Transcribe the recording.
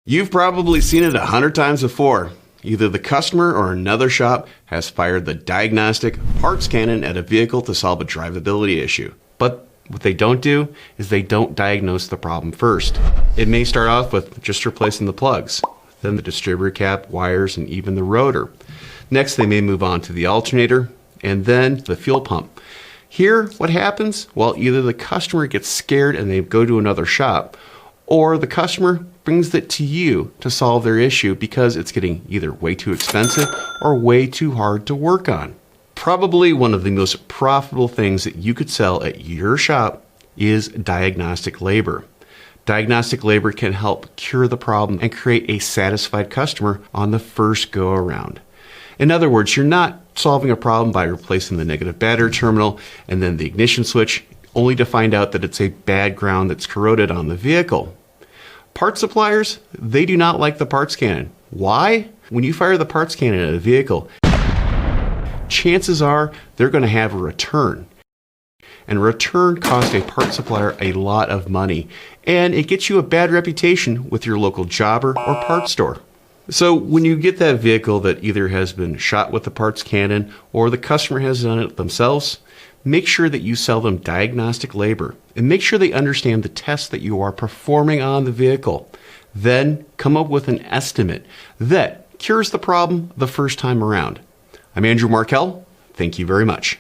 You've probably seen it 100 times before. Either the customer or another shop has fired the diagnostic parts cannon at a vehicle to solve a drivability issue. But what they don't do is they don't diagnose the problem first. It may start off with just replacing the plugs, then the distributor cap, wires, and even the rotor. Next, they may move on to the alternator, and then the fuel pump. Here, what happens? Well, either the customer gets scared and they go to another shop, or the customer brings it to you to solve their issue because it's getting either way too expensive or way too hard to work on. Probably one of the most profitable things that you could sell at your shop is diagnostic labor. Diagnostic labor can help cure the problem and create a satisfied customer on the first go around. In other words, you're not solving a problem by replacing the negative battery terminal and then the ignition switch, only to find out that it's a bad ground that's corroded on the vehicle. Parts suppliers, they do not like the parts cannon. Why? When you fire the parts cannon at a vehicle, chances are they're going to have a return. And a return costs a parts supplier a lot of money, and it gets you a bad reputation with your local jobber or parts store. So when you get that vehicle that either has been shot with the parts cannon or the customer has done it themselves, make sure that you sell them diagnostic labor and make sure they understand the tests that you are performing on the vehicle. Then come up with an estimate that cures the problem the first time around. I'm Andrew Markell. Thank you very much.